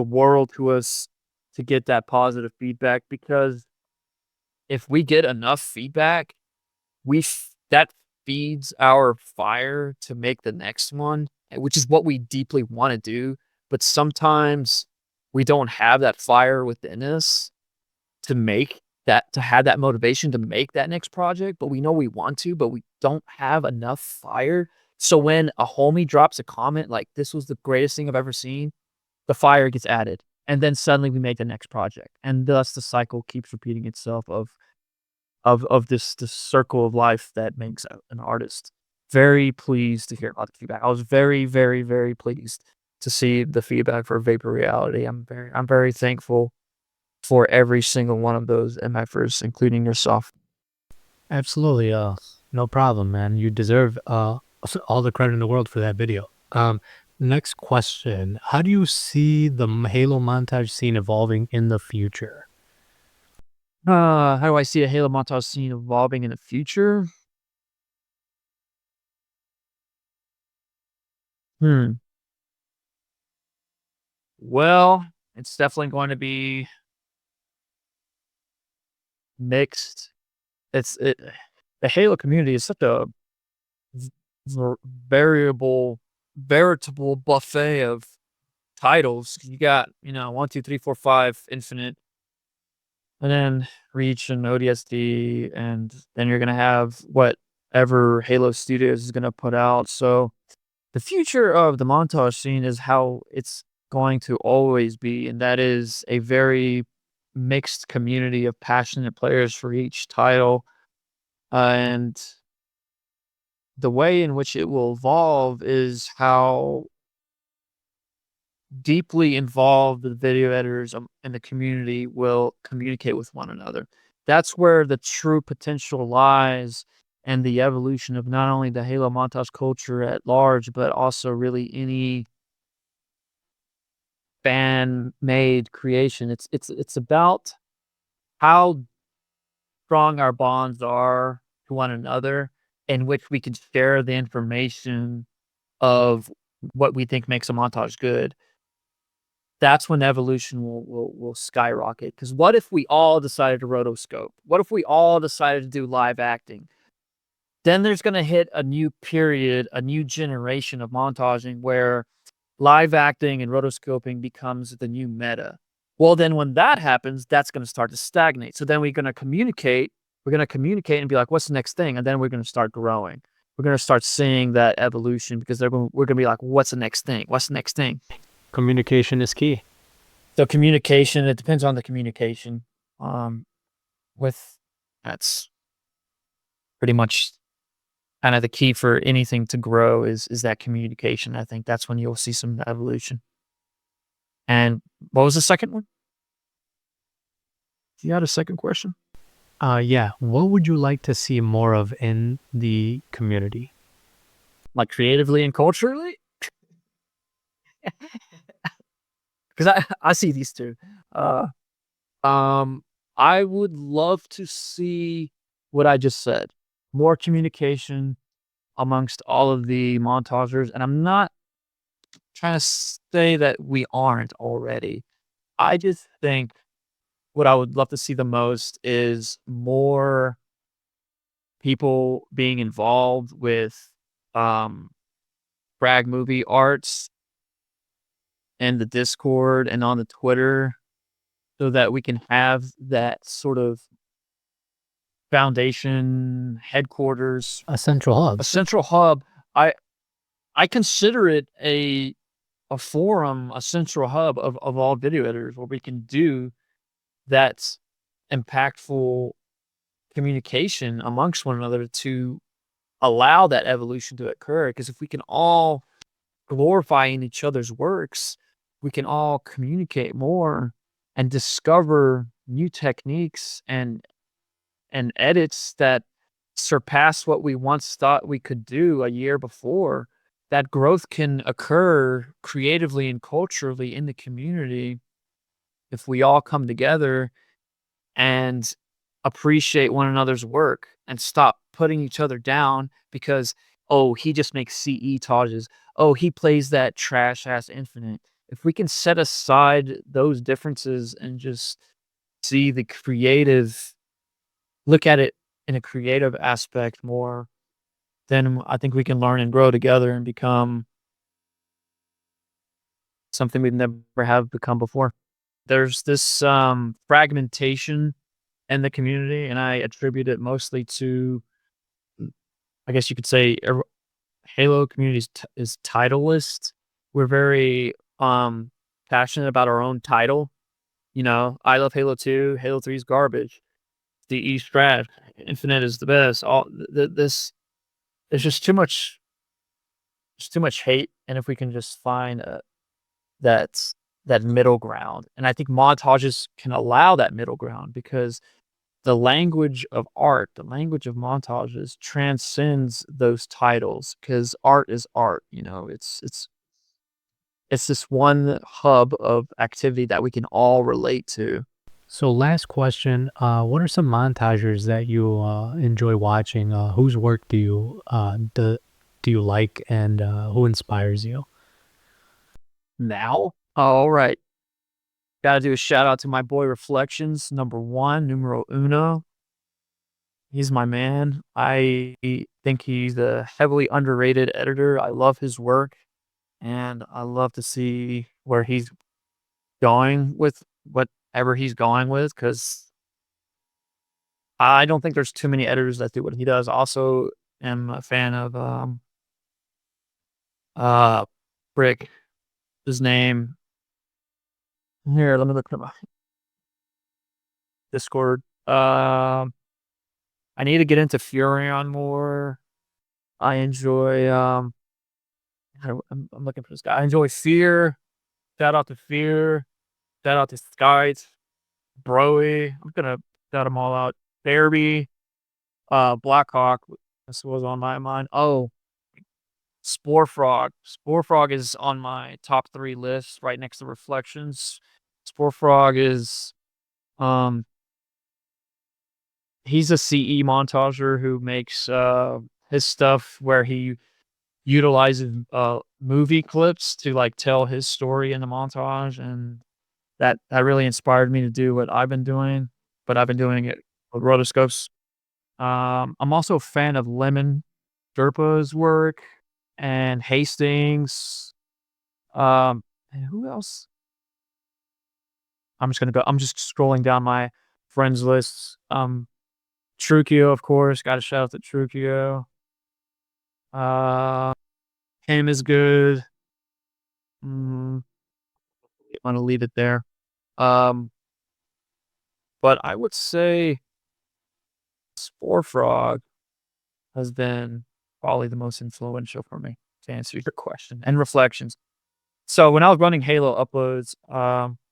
world to us to get that positive feedback because if we get enough feedback, that feeds our fire to make the next one, which is what we deeply wanna do, but sometimes we don't have that fire within us to have that motivation to make that next project, but we know we want to, but we don't have enough fire. So when a homie drops a comment like, "This was the greatest thing I've ever seen," the fire gets added, and then suddenly we make the next project, and thus the cycle keeps repeating itself of this circle of life that makes an artist. Very pleased to hear about the feedback. I was very, very, very pleased to see the feedback for Vapor Reality. I'm very thankful for every single one of those MFers, including yourself. Absolutely, no problem, man. You deserve all the credit in the world for that video. Next question: how do you see the Halo montage scene evolving in the future? How do I see a Halo montage scene evolving in the future? Hmm. Well, it's definitely going to be mixed. It's it The Halo community is such a v variable veritable buffet of titles. You got, 1, 2, 3, 4, 5, Infinite, and then Reach and ODST, and then you're gonna have whatever Halo Studios is gonna put out. So, the future of the montage scene is how it's going to always be, and that is a very mixed community of passionate players for each title, and the way in which it will evolve is how deeply involved the video editors and the community will communicate with one another. That's where the true potential lies and the evolution of not only the Halo montage culture at large, but also really any fan made creation. It's about how strong our bonds are to one another, in which we can share the information of what we think makes a montage good. That's when evolution will skyrocket. Because what if we all decided to rotoscope? What if we all decided to do live acting? Then there's gonna hit a new period, a new generation of montaging where live acting and rotoscoping becomes the new meta. Well, then when that happens, that's gonna start to stagnate. So then we're gonna communicate and be like, "What's the next thing?" And then we're gonna start growing. We're gonna start seeing that evolution because we're gonna be like, "What's the next thing? What's the next thing?" Communication is key. So communication, it depends on the communication. Um, with That's pretty much kind of the key for anything to grow is that communication. I think that's when you'll see some evolution. And what was the second one? You had a second question? Yeah, what would you like to see more of in the community? Like creatively and culturally? Because I see these two. Uh, um, I would love to see what I just said. More communication amongst all of the montagers, and I'm not trying to say that we aren't already. I just think what I would love to see the most is more people being involved with um Frag movie arts and the Discord and on the Twitter so that we can have that sort of foundation headquarters, A central a hub. central hub. I I consider it a forum, a central hub of all video editors where we can do that impactful communication amongst one another to allow that evolution to occur. Because if we can all glorify in each other's works, we can all communicate more and discover new techniques and edits that surpass what we once thought we could do a year before. That growth can occur creatively and culturally in the community if we all come together and appreciate one another's work and stop putting each other down because, oh, he just makes CE Tages. Oh, he plays that trash ass Infinite. If we can set aside those differences and just see the creative, look at it in a creative aspect more, then I think we can learn and grow together and become something we've never have become before. There's this fragmentation in the community, and I attribute it mostly to, I guess you could say, Halo community is titleist. We're very passionate about our own title. I love Halo 2. Halo 3 is garbage. The E Strat, Infinite is the best. All this, there's just too much. There's too much hate, and if we can just find that's that middle ground, and I think montages can allow that middle ground because the language of art, the language of montages transcends those titles because art is art, you know, it's this one hub of activity that we can all relate to. So last question, what are some montagers that you enjoy watching? Whose work do you like, and who inspires you? Now? All right. Gotta do a shout out to my boy Reflections, number 1, numero uno. He's my man. I think he's a heavily underrated editor. I love his work, and I love to see where he's going with whatever he's going with, because I don't think there's too many editors that do what he does. Also am a fan of, uh, frick, his name. Here, let me look at my Discord. I need to get into Furion more. I enjoy, I'm looking for this guy. I enjoy Fear. Shout out to Fear. Shout out to Skies. Broy. I'm gonna shout them all out. Derby. Blackhawk. This was on my mind. Oh, Sporefrog. Sporefrog is on my top 3 list right next to Reflections. Sporefrog is, um, he's a CE montager who makes, his stuff where he utilizes, movie clips to, like, tell his story in the montage, and that really inspired me to do what I've been doing, but I've been doing it with rotoscopes. I'm also a fan of Lemon Derpa's work and Hastings. And who else? I'm just scrolling down my friends lists. Trukio, of course, gotta shout out to Trukio. Uh, Him is good. Mm, wanna leave it there. Um, but I would say Sporefrog has been probably the most influential for me, to answer your question, and Reflections. So when I was running Halo uploads,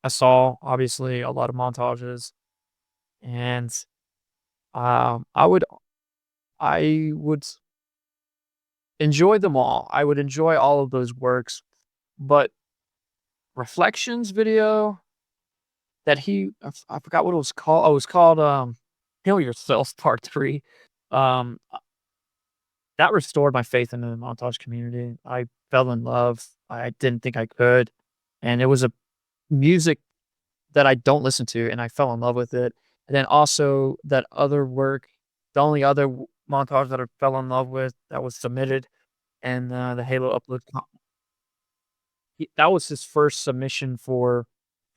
I saw obviously a lot of montages, and um, I would I would enjoy them all. I would enjoy all of those works, but Reflections video that I forgot what it was called. Oh, it was called Heal Yourself Part 3. Um, that restored my faith in the montage community. I fell in love. I didn't think I could, and it was a music that I don't listen to, and I fell in love with it. And then also that other work, the only other montage that I fell in love with that was submitted, and the Halo upload. That was his first submission for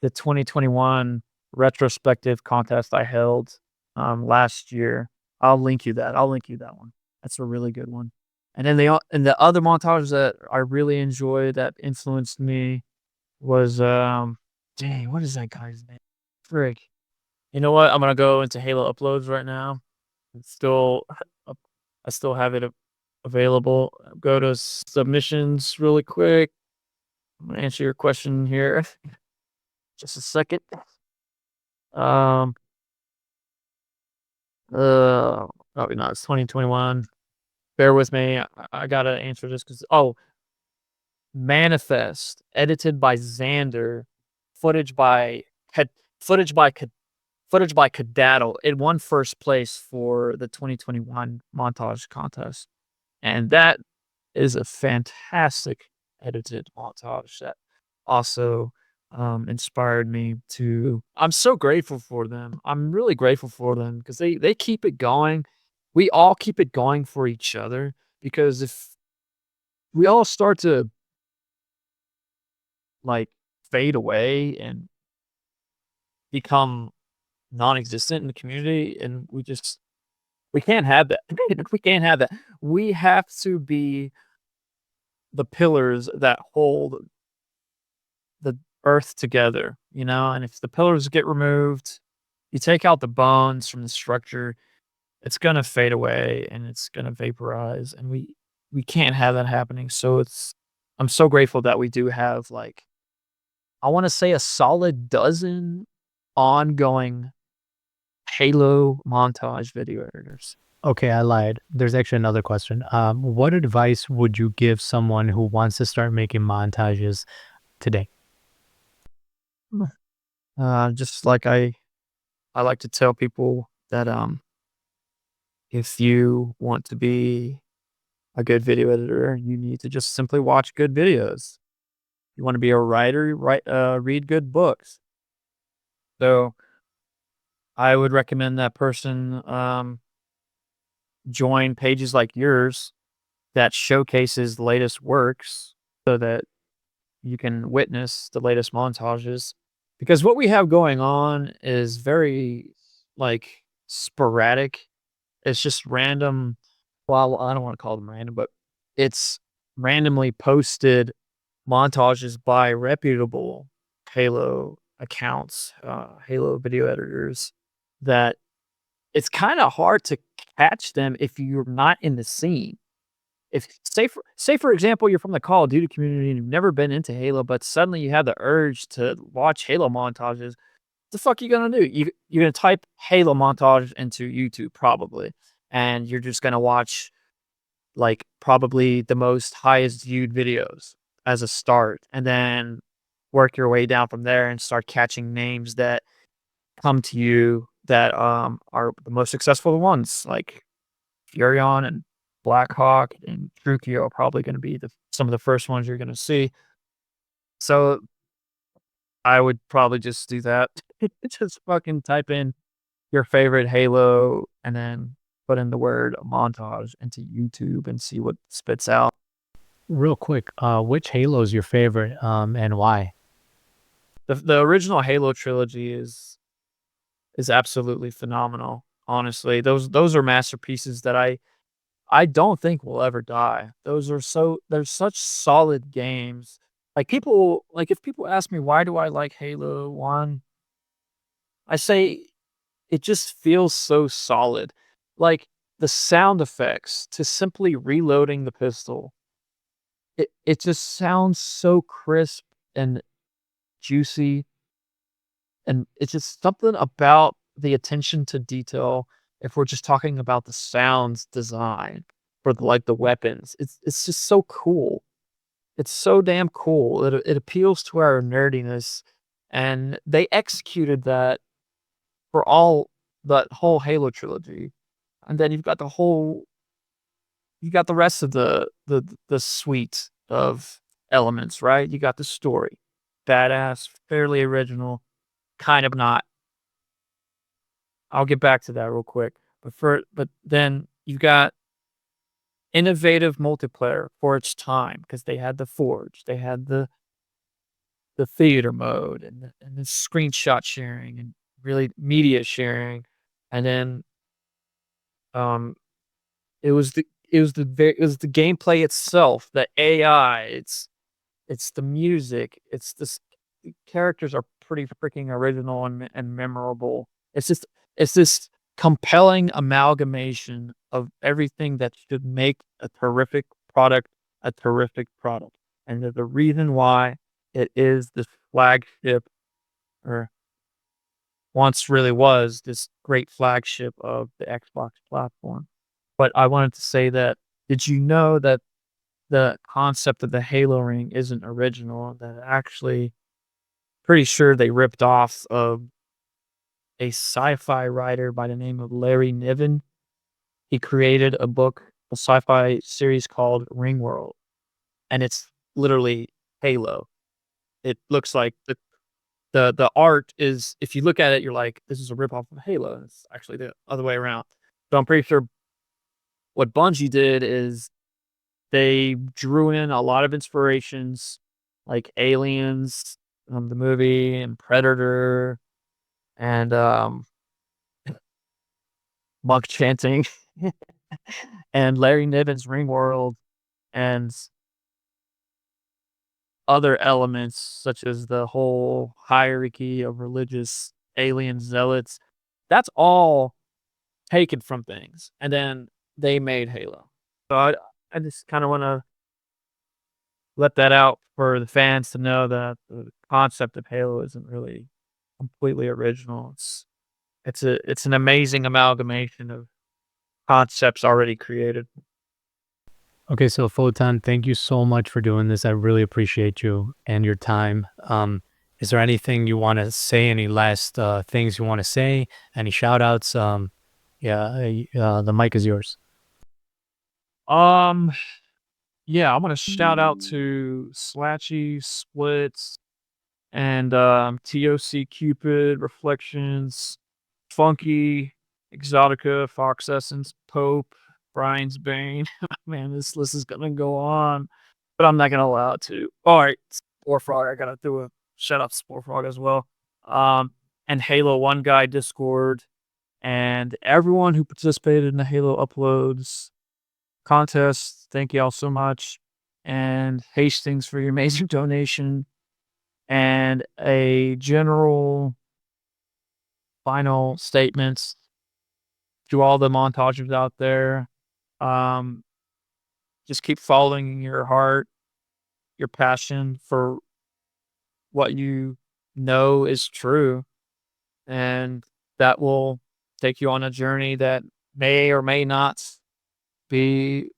the 2021 retrospective contest I held last year. I'll link you that one. That's a really good one. And then and the other montages that I really enjoyed that influenced me was dang, what is that guy's name? Frick. You know what? I'm gonna go into Halo uploads right now. It's still I still have it available. Go to submissions really quick. I'm gonna answer your question here. Just a second. Um Probably not. It's 2021. Bear with me. I gotta answer this because Manifest, edited by Xander, footage by Cad- footage by Cad- footage by Cadaddle. It won first place for the 2021 montage contest. And that is a fantastic edited montage that also inspired me to. I'm so grateful for them. I'm really grateful for them because they keep it going. We all keep it going for each other because if we all start to like fade away and become non-existent in the community, and we can't have that. We can't have that. We have to be the pillars that hold the earth together, you know? And if the pillars get removed, you take out the bones from the structure, it's gonna fade away and it's gonna vaporize, and we can't have that happening. So I'm so grateful that we do have like I wanna say a solid dozen ongoing Halo montage video editors. Okay, I lied. There's actually another question. What advice would you give someone who wants to start making montages today? Just like I like to tell people that, if you want to be a good video editor, you need to just simply watch good videos. You wanna be a writer, read good books. So, I would recommend that person, join pages like yours that showcases the latest works so that you can witness the latest montages. Because what we have going on is very, like, sporadic. It's just random. Well, I don't wanna call them random, but it's randomly posted montages by reputable Halo accounts, Halo video editors that it's kinda hard to catch them if you're not in the scene. If say for example, you're from the Call of Duty community and you've never been into Halo, but suddenly you have the urge to watch Halo montages, the fuck you gonna do? You're gonna type Halo montage into YouTube probably, and you're just gonna watch, like, probably the most highest viewed videos as a start, and then work your way down from there and start catching names that come to you that, are the most successful ones, like Furion and Blackhawk and Drukio are probably gonna be some of the first ones you're gonna see. So, I would probably just do that. Just fucking type in your favorite Halo and then put in the word montage into YouTube and see what spits out. Real quick, which Halo is your favorite, and why? The original Halo trilogy is absolutely phenomenal, honestly. Those are masterpieces that I don't think will ever die. They're such solid games. Like, if people ask me, "Why do I like Halo 1?" I say, it just feels so solid. Like, the sound effects to simply reloading the pistol, it just sounds so crisp and juicy, and it's just something about the attention to detail, if we're just talking about the sounds design for, the weapons, it's just so cool. It's so damn cool. It appeals to our nerdiness, and they executed that for all that whole Halo trilogy, and then you got the rest of the suite of elements, right? You got the story. Badass, fairly original, kind of not. I'll get back to that real quick. But then you got innovative multiplayer for its time because they had the Forge, they had the theater mode and the screenshot sharing and really media sharing. And then um it was the gameplay itself, the AI, it's the music, it's this the characters are pretty freaking original and memorable. It's this compelling amalgamation of everything that should make product a terrific product. And there's a reason why it is this flagship, or once really was this great flagship of the Xbox platform. But I wanted to say that, did you know that the concept of the Halo ring isn't original? That actually pretty sure they ripped off of a sci-fi writer by the name of Larry Niven. He created a sci-fi series called Ringworld, and it's literally Halo. It looks like the art is, if you look at it, you're like, this is a rip off of Halo. And it's actually the other way around. So I'm pretty sure what Bungie did is they drew in a lot of inspirations, like Aliens, the movie, and Predator, and monk chanting, and Larry Niven's Ringworld, and other elements such as the whole hierarchy of religious alien zealots. That's all taken from things, and then they made Halo. So I just kind of want to let that out for the fans to know that the concept of Halo isn't really completely original. It's an amazing amalgamation of concepts already created. Okay, so Photon, thank you so much for doing this. I really appreciate you and your time. Is there anything you want to say? Any last things you want to say? Any shout outs? The mic is yours. Um, yeah, I wanna shout out to Slatchy, Splits, and, TOC Cupid, Reflections, Funky, Exotica, Fox Essence, Pope, Brian's Bane. Man, this list is gonna go on, but I'm not gonna allow it to. Alright, Sporefrog, I gotta do a shout out to Sporefrog as well. Um, and Halo 1 Guy Discord, and everyone who participated in the Halo uploads contest. Thank you all so much. And Hastings for your amazing donation. And a general final statements to all the montages out there. Um, just keep following your heart, your passion for what you know is true. And that will take you on a journey that may or may not be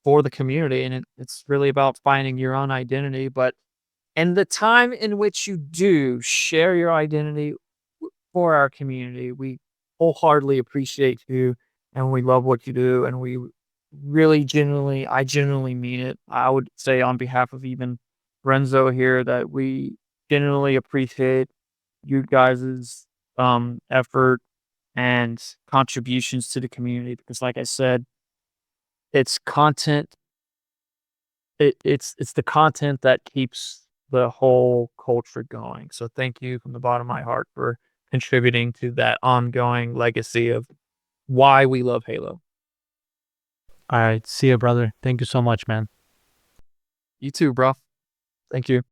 for the community. And it's really about finding your own identity. But and the time in which you do share your identity for our community, we wholeheartedly appreciate you and we love what you do. And we really genuinely, I genuinely mean it. I would say on behalf of even Renzo here that we genuinely appreciate you guys' effort and contributions to the community because like I said, it's content it's the content that keeps the whole culture going. So thank you from the bottom of my heart for contributing to that ongoing legacy of why we love Halo. All right. See you, brother. Thank you so much, man. You too, bro. Thank you.